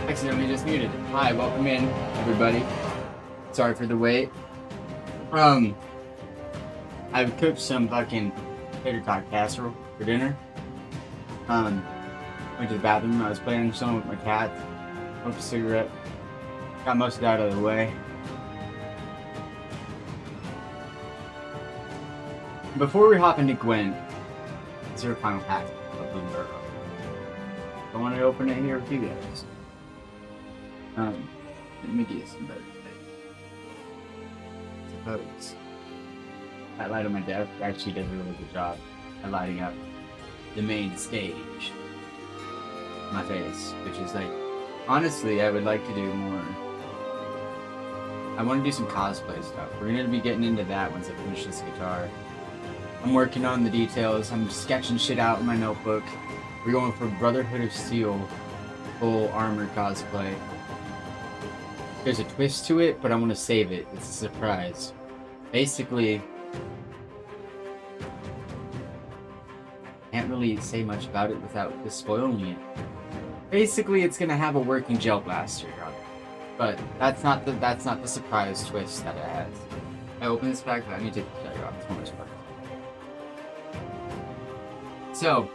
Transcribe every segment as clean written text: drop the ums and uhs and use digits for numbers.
Accidentally just muted. Hi, welcome in, everybody. Sorry for the wait. I've cooked some fucking tater tot casserole for dinner. Went to the bathroom. I was playing a song with my cat. Smoked a cigarette. Got most of that out of the way. Before we hop into Gwent, is there a final pack of Bloomberg? I want to open it here with you guys. Let me get some better light. Suppose that light on my desk actually does a really good job at lighting up the main stage. My face, which is like, honestly, I would like to do more. I want to do some cosplay stuff. We're gonna be getting into that once I finish this guitar. I'm working on the details. I'm sketching shit out in my notebook. We're going for Brotherhood of Steel full armor cosplay. There's a twist to it, but I want to save it. It's a surprise. Basically, can't really say much about it without spoiling it. Basically, it's gonna have a working gel blaster on it, but that's not the surprise twist that it has. I open this pack, but I need to take the tag off. It's more fun. So,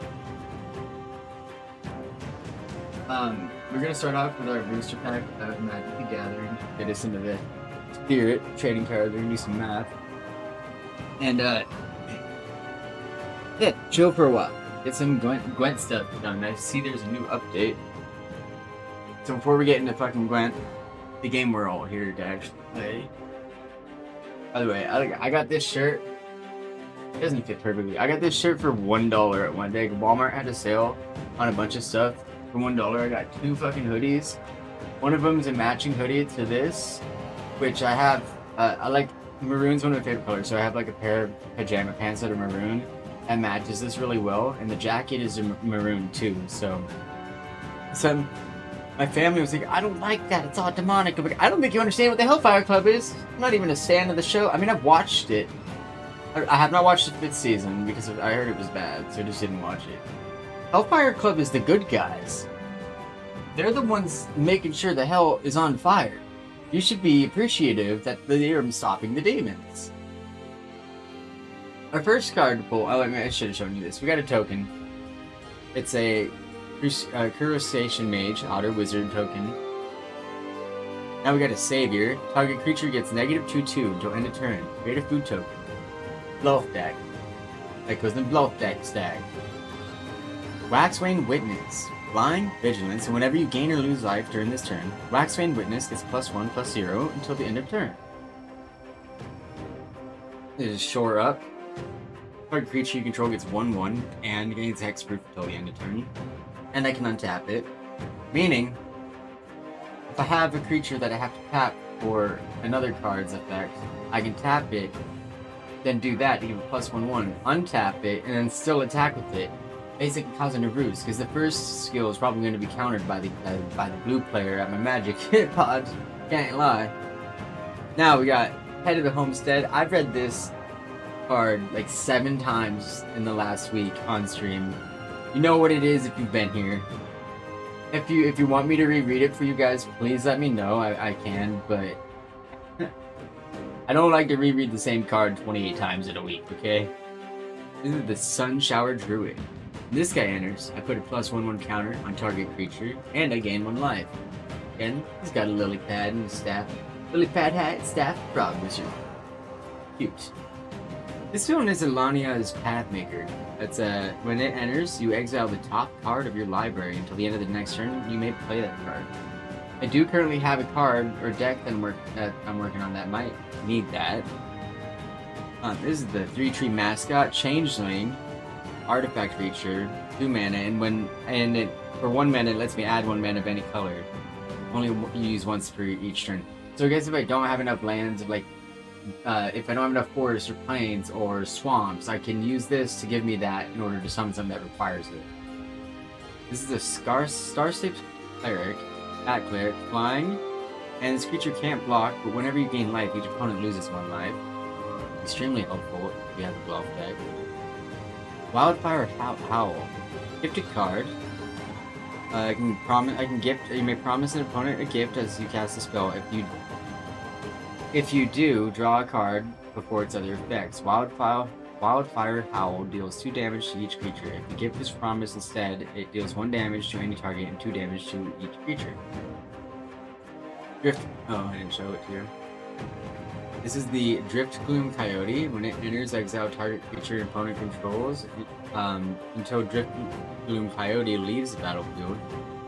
we're gonna start off with our booster pack of Magic the Gathering. Get us into the spirit trading cards. We're gonna do some math, and yeah, chill for a while. Get some Gwent stuff done. I see there's a new update. So before we get into fucking Gwent, the game we're all here to actually play. By the way, I got this shirt. It doesn't fit perfectly. I got this shirt for $1 at one day. Walmart had a sale on a bunch of stuff. For $1, I got 2 fucking hoodies. One of them is a matching hoodie to this, which I have. I like Maroon's one of my favorite colors, so I have like a pair of pajama pants that are maroon that matches this really well, and the jacket is maroon too. So my family was like, I don't like that. It's all demonic. I'm like, I don't think you understand what the Hellfire Club is. I'm not even a fan of the show. I mean, I've watched it. I have not watched the 5th season because I heard it was bad, so I just didn't watch it. Hellfire Club is the good guys. They're the ones making sure the hell is on fire. You should be appreciative that they're stopping the demons. Our first card to pull, I should have shown you this. We got a token. It's a Crustacean Mage, Otter Wizard token. Now we got a Savior. Target creature gets -2/2 until end of turn. Create a food token. Bluff deck. That goes in Bluff deck stack. Waxwane Witness. Blind, Vigilance, and whenever you gain or lose life during this turn, Waxwane Witness gets +1/+0 until the end of turn. It is shore up. Target creature you control gets 1/1 and gains hexproof until the end of turn. And I can untap it. Meaning, if I have a creature that I have to tap for another card's effect, I can tap it, then do that to give it +1/1, untap it, and then still attack with it. Basically causing a ruse, because the first skill is probably going to be countered by the blue player at my magic pod. Can't lie. Now we got Head of the Homestead. I've read this card like 7 times in the last week on stream. You know what it is if you've been here. If you want me to reread it for you guys, please let me know. I can, but I don't like to reread the same card 28 times in a week. Okay. This is the Sun Shower Druid. This guy enters, I put a +1/1 counter on target creature, and I gain 1 life. Again, he's got a lily pad and a staff. Lily pad hat, staff, frog wizard. Cute. This one is Elania's Pathmaker. That's when it enters, you exile the top card of your library until the end of the next turn. You may play that card. I do currently have a card or deck that I'm working on that might need that. This is the 3-tree mascot, Changeling. Artifact creature, 2 mana, and for 1 mana it lets me add 1 mana of any color. Only use once for each turn. So I guess if I don't have enough lands, like if I don't have enough forests or plains or swamps, I can use this to give me that in order to summon something that requires it. This is a Star-Shaped Cleric, Bat Cleric, flying, and this creature can't block, but whenever you gain life, each opponent loses 1 life. Extremely helpful if you have a Bluff deck. Wildfire Howl. Gifted card. You may promise an opponent a gift as you cast a spell. If you do, draw a card before its other effects. Wildfire Howl deals 2 damage to each creature. If the gift is promised instead, it deals 1 damage to any target and 2 damage to each creature. Drift. Oh, I didn't show it to you. This is the Drift Gloom Coyote. When it enters, exile target creature opponent controls until Drift Gloom Coyote leaves the battlefield.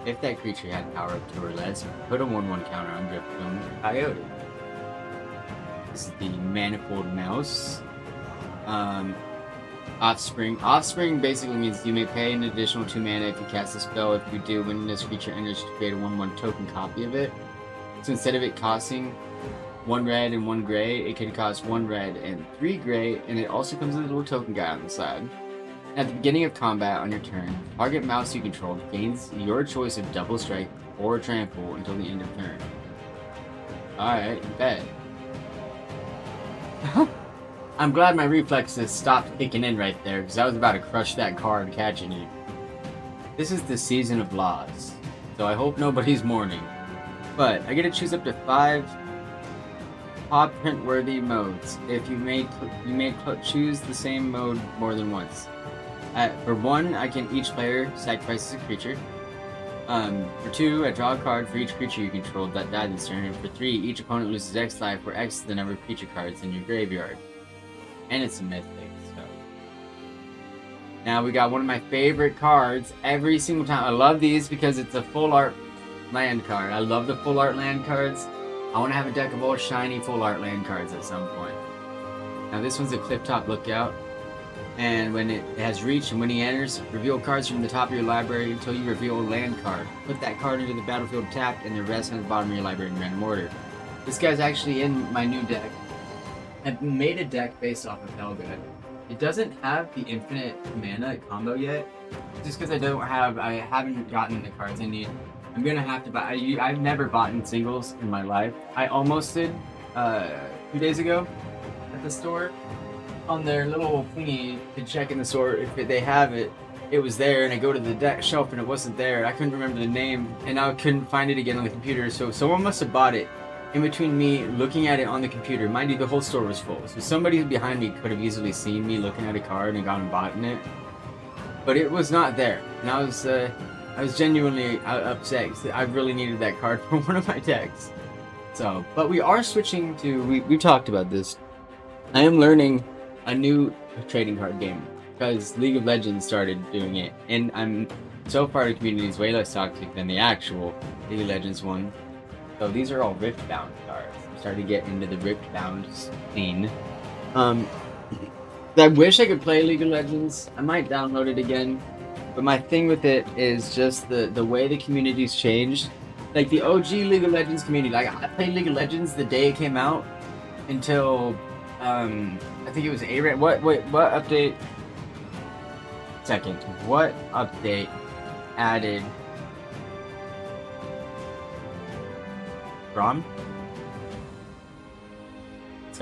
If that creature had power of 2 or less, put a 1/1 counter on Drift Gloom Coyote. This is the Manifold Mouse. Offspring. Offspring basically means you may pay an additional 2 mana if you cast a spell. If you do, when this creature enters, to create a 1/1 token copy of it. So instead of it costing 1 red and 1 gray, it can cost 1 red and 3 gray, and it also comes with a little token guy on the side. At the beginning of combat on your turn, target mouse you control gains your choice of double strike or trample until the end of turn. Alright, bet. I'm glad my reflexes stopped kicking in right there, because I was about to crush that card catching it. This is the Season of Laws, so I hope nobody's mourning. But I get to choose up to 5 paw print worthy modes. If you may choose the same mode more than once. For 1, each player sacrifices a creature. For 2, I draw a card for each creature you controlled that died this turn. And for 3, each opponent loses X life, where X is the number of creature cards in your graveyard. And it's a mythic, so. Now we got one of my favorite cards every single time. I love these because it's a full art land card. I love the full art land cards. I want to have a deck of all shiny full art land cards at some point. Now this one's a Clifftop Lookout. And when it has reach and when he enters, reveal cards from the top of your library until you reveal a land card. Put that card into the battlefield tapped and the rest on the bottom of your library in random order. This guy's actually in my new deck. I've made a deck based off of Helga. It doesn't have the infinite mana combo yet, just because I haven't gotten the cards I need. I'm gonna have to buy. I've never bought in singles in my life. I almost did 2 days ago at the store on their little thingy to check in the store if they have it. It was there, and I go to the deck shelf and it wasn't there. I couldn't remember the name, and I couldn't find it again on the computer. So someone must have bought it in between me looking at it on the computer. Mind you, the whole store was full, so somebody behind me could have easily seen me looking at a card and gone and bought it. But it was not there, and I was genuinely upset. I really needed that card for one of my decks. So, but we are switching to. We've talked about this. I am learning a new trading card game because League of Legends started doing it, and I'm so far the community is way less toxic than the actual League of Legends one. So these are all Rift-bound cards. I'm starting to get into the Rift-bound scene. I wish I could play League of Legends. I might download it again, but my thing with it is just the way the community's changed. Like the OG League of Legends community. Like I played League of Legends the day it came out until I think it was what update? Second. What update added Braum?